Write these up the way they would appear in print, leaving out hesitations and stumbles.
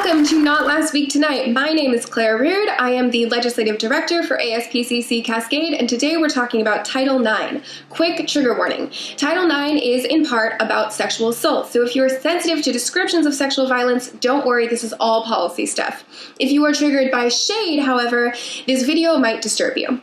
Welcome to Not Last Week Tonight. My name is Claire Reard. I am the Legislative Director for ASPCC Cascade, and today we're talking about Title IX. Quick trigger warning. Title IX is in part about sexual assault, so if you're sensitive to descriptions of sexual violence, don't worry, this is all policy stuff. If you are triggered by shade, however, this video might disturb you.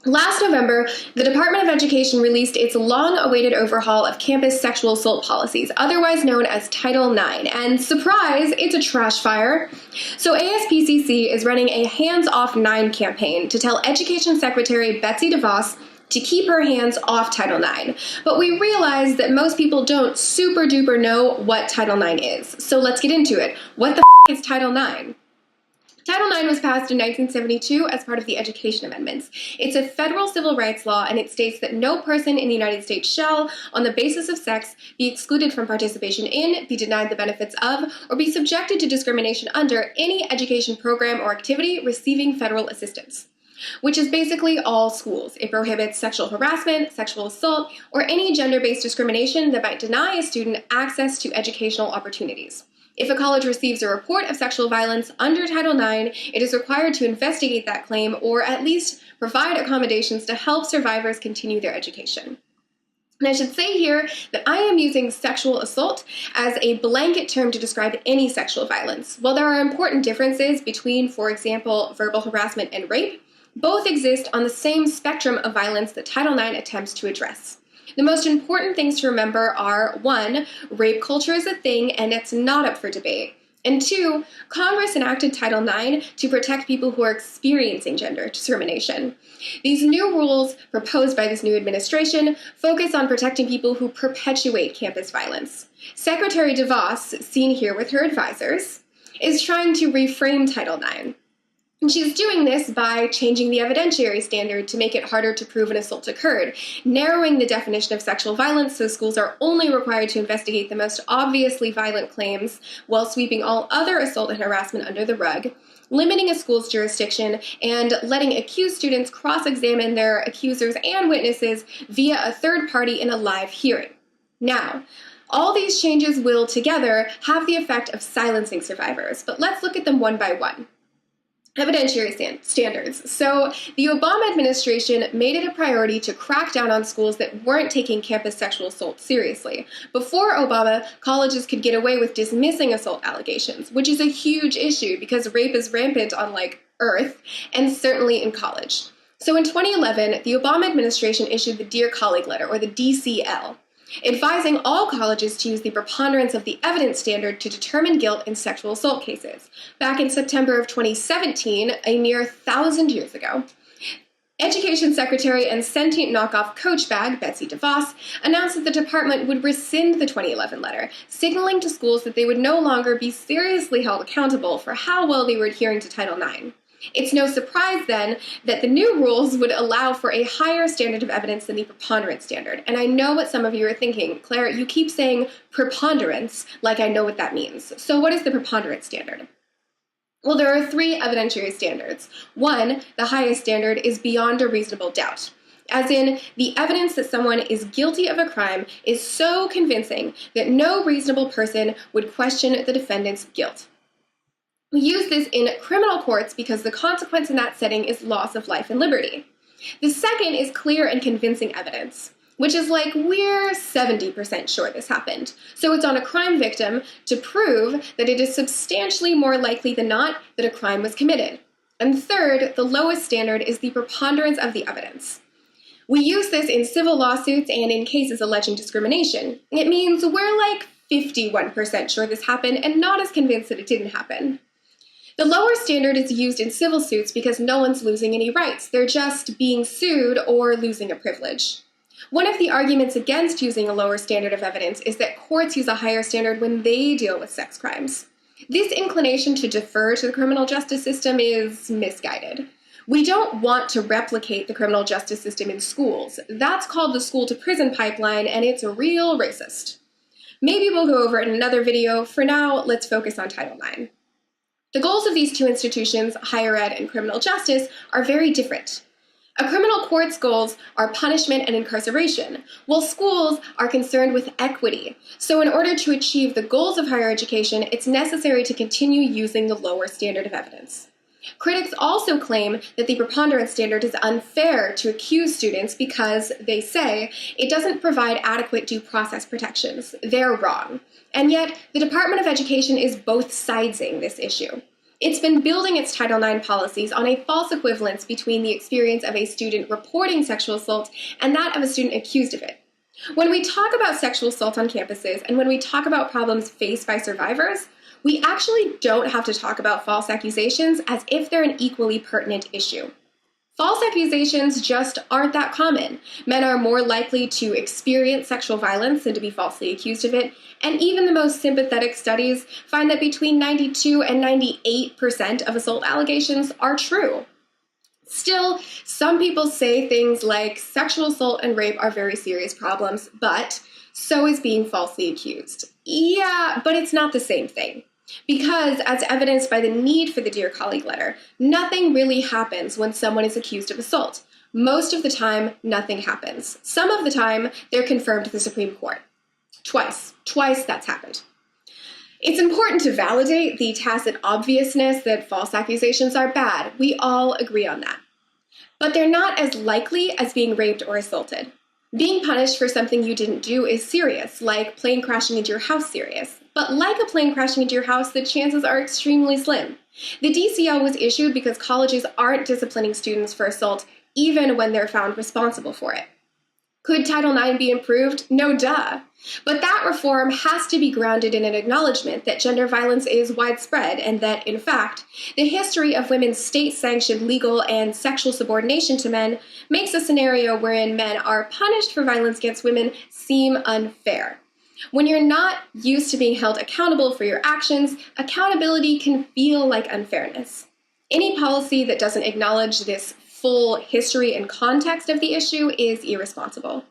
Last November, the Department of Education released its long-awaited overhaul of campus sexual assault policies, otherwise known as Title IX, and surprise, it's a trash fire. So ASPCC is running a Hands-Off 9 campaign to tell Education Secretary Betsy DeVos to keep her hands off Title IX. But we realize that most people don't super duper know what Title IX is. So let's get into it. What the is Title IX? Title IX was passed in 1972 as part of the Education Amendments. It's a federal civil rights law, and it states that no person in the United States shall, on the basis of sex, be excluded from participation in, be denied the benefits of, or be subjected to discrimination under any education program or activity receiving federal assistance, which is basically all schools. It prohibits sexual harassment, sexual assault, or any gender-based discrimination that might deny a student access to educational opportunities. If a college receives a report of sexual violence under Title IX, it is required to investigate that claim or at least provide accommodations to help survivors continue their education. And I should say here that I am using sexual assault as a blanket term to describe any sexual violence. While there are important differences between, for example, verbal harassment and rape, both exist on the same spectrum of violence that Title IX attempts to address. The most important things to remember are, 1, rape culture is a thing and it's not up for debate. And 2, Congress enacted Title IX to protect people who are experiencing gender discrimination. These new rules proposed by this new administration focus on protecting people who perpetuate campus violence. Secretary DeVos, seen here with her advisors, is trying to reframe Title IX. And she's doing this by changing the evidentiary standard to make it harder to prove an assault occurred, narrowing the definition of sexual violence so schools are only required to investigate the most obviously violent claims while sweeping all other assault and harassment under the rug, limiting a school's jurisdiction, and letting accused students cross-examine their accusers and witnesses via a third party in a live hearing. Now, all these changes will together have the effect of silencing survivors, but let's look at them one by one. Evidentiary standards. So the Obama administration made it a priority to crack down on schools that weren't taking campus sexual assault seriously. Before Obama, colleges could get away with dismissing assault allegations, which is a huge issue because rape is rampant on Earth, and certainly in college. So in 2011, the Obama administration issued the Dear Colleague Letter, or the DCL, advising all colleges to use the preponderance of the evidence standard to determine guilt in sexual assault cases. Back in September of 2017, a mere 1,000 years ago, Education Secretary and sentient knockoff coach bag, Betsy DeVos, announced that the department would rescind the 2011 letter, signaling to schools that they would no longer be seriously held accountable for how well they were adhering to Title IX. It's no surprise, then, that the new rules would allow for a higher standard of evidence than the preponderance standard. And I know what some of you are thinking. Claire, you keep saying preponderance like I know what that means. So what is the preponderance standard? Well, there are 3 evidentiary standards. 1, the highest standard, is beyond a reasonable doubt. As in, the evidence that someone is guilty of a crime is so convincing that no reasonable person would question the defendant's guilt. We use this in criminal courts because the consequence in that setting is loss of life and liberty. The second is clear and convincing evidence, which is we're 70% sure this happened. So it's on a crime victim to prove that it is substantially more likely than not that a crime was committed. And third, the lowest standard is the preponderance of the evidence. We use this in civil lawsuits and in cases alleging discrimination. It means we're 51% sure this happened and not as convinced that it didn't happen. The lower standard is used in civil suits because no one's losing any rights. They're just being sued or losing a privilege. One of the arguments against using a lower standard of evidence is that courts use a higher standard when they deal with sex crimes. This inclination to defer to the criminal justice system is misguided. We don't want to replicate the criminal justice system in schools. That's called the school-to-prison pipeline, and it's real racist. Maybe we'll go over it in another video. For now, let's focus on Title IX. The goals of these 2 institutions, higher ed and criminal justice, are very different. A criminal court's goals are punishment and incarceration, while schools are concerned with equity. So in order to achieve the goals of higher education, it's necessary to continue using the lower standard of evidence. Critics also claim that the preponderance standard is unfair to accused students because, they say, it doesn't provide adequate due process protections. They're wrong. And yet, the Department of Education is both sidesing this issue. It's been building its Title IX policies on a false equivalence between the experience of a student reporting sexual assault and that of a student accused of it. When we talk about sexual assault on campuses and when we talk about problems faced by survivors, we actually don't have to talk about false accusations as if they're an equally pertinent issue. False accusations just aren't that common. Men are more likely to experience sexual violence than to be falsely accused of it, and even the most sympathetic studies find that between 92 and 98% of assault allegations are true. Still, some people say things like sexual assault and rape are very serious problems, but so is being falsely accused. Yeah, but it's not the same thing. Because, as evidenced by the need for the Dear Colleague letter, nothing really happens when someone is accused of assault. Most of the time, nothing happens. Some of the time, they're confirmed to the Supreme Court. Twice that's happened. It's important to validate the tacit obviousness that false accusations are bad. We all agree on that. But they're not as likely as being raped or assaulted. Being punished for something you didn't do is serious, like plane crashing into your house serious. But like a plane crashing into your house, the chances are extremely slim. The DCL was issued because colleges aren't disciplining students for assault, even when they're found responsible for it. Could Title IX be improved? No duh. But that reform has to be grounded in an acknowledgement that gender violence is widespread and that, in fact, the history of women's state-sanctioned legal and sexual subordination to men makes a scenario wherein men are punished for violence against women seem unfair. When you're not used to being held accountable for your actions, accountability can feel like unfairness. Any policy that doesn't acknowledge this full history and context of the issue is irresponsible.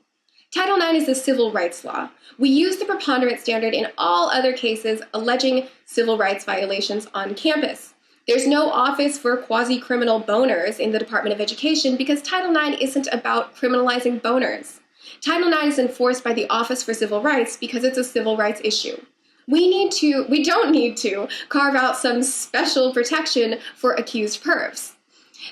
Title IX is a civil rights law. We use the preponderance standard in all other cases alleging civil rights violations on campus. There's no office for quasi-criminal boners in the Department of Education because Title IX isn't about criminalizing boners. Title IX is enforced by the Office for Civil Rights because it's a civil rights issue. We don't need to carve out some special protection for accused pervs.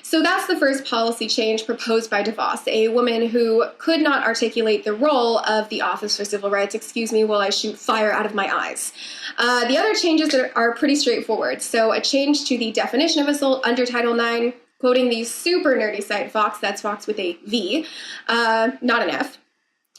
So that's the first policy change proposed by DeVos, a woman who could not articulate the role of the Office for Civil Rights. Excuse me while I shoot fire out of my eyes. The other changes are pretty straightforward. So a change to the definition of assault under Title IX, quoting the super nerdy site Vox, that's Vox with a V, not an F.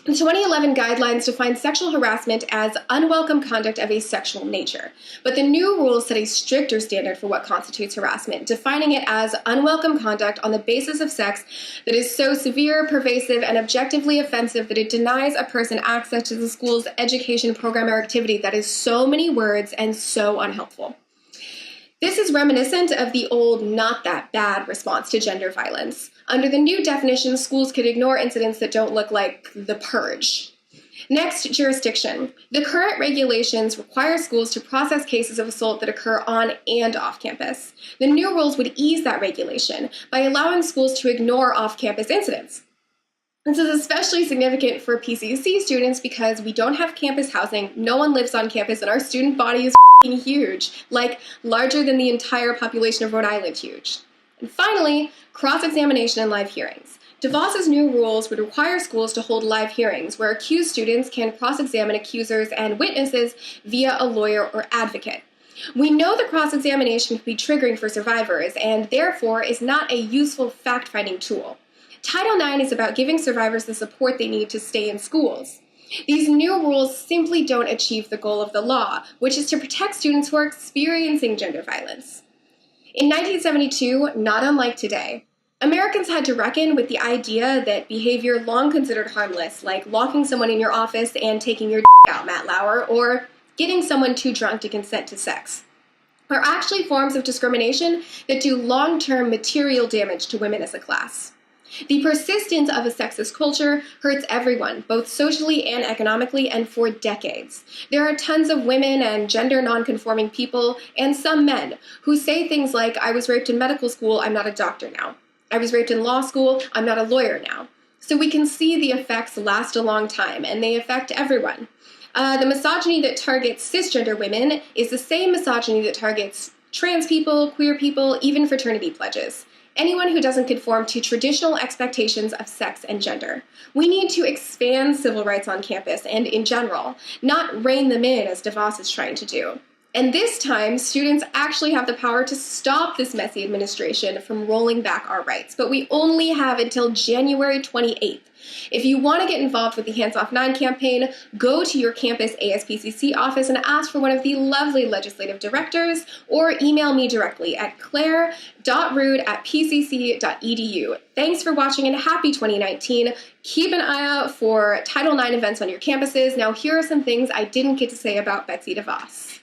The 2011 guidelines define sexual harassment as unwelcome conduct of a sexual nature, but the new rules set a stricter standard for what constitutes harassment, defining it as unwelcome conduct on the basis of sex that is so severe, pervasive, and objectively offensive that it denies a person access to the school's education program or activity. That is so many words and so unhelpful. This is reminiscent of the old not that bad response to gender violence. Under the new definition, schools could ignore incidents that don't look like the purge. Next, jurisdiction. The current regulations require schools to process cases of assault that occur on and off campus. The new rules would ease that regulation by allowing schools to ignore off-campus incidents. This is especially significant for PCC students because we don't have campus housing, no one lives on campus, and our student body is huge, like larger than the entire population of Rhode Island huge. And finally, cross-examination and live hearings. DeVos's new rules would require schools to hold live hearings where accused students can cross-examine accusers and witnesses via a lawyer or advocate. We know that cross-examination can be triggering for survivors and therefore is not a useful fact-finding tool. Title IX is about giving survivors the support they need to stay in schools. These new rules simply don't achieve the goal of the law, which is to protect students who are experiencing gender violence. In 1972, not unlike today, Americans had to reckon with the idea that behavior long considered harmless, like locking someone in your office and taking your out, Matt Lauer, or getting someone too drunk to consent to sex, are actually forms of discrimination that do long-term material damage to women as a class. The persistence of a sexist culture hurts everyone, both socially and economically, and for decades. There are tons of women and gender non-conforming people, and some men, who say things like, "I was raped in medical school, I'm not a doctor now." I was raped in law school. I'm not a lawyer now. So we can see the effects last a long time, and they affect everyone. The misogyny that targets cisgender women is the same misogyny that targets trans people, queer people, even fraternity pledges. Anyone who doesn't conform to traditional expectations of sex and gender. We need to expand civil rights on campus and in general, not rein them in as DeVos is trying to do. And this time, students actually have the power to stop this messy administration from rolling back our rights. But we only have until January 28th. If you want to get involved with the Hands Off 9 campaign, go to your campus ASPCC office and ask for one of the lovely legislative directors, or email me directly at claire.rude@pcc.edu. Thanks for watching and happy 2019. Keep an eye out for Title IX events on your campuses. Now, here are some things I didn't get to say about Betsy DeVos.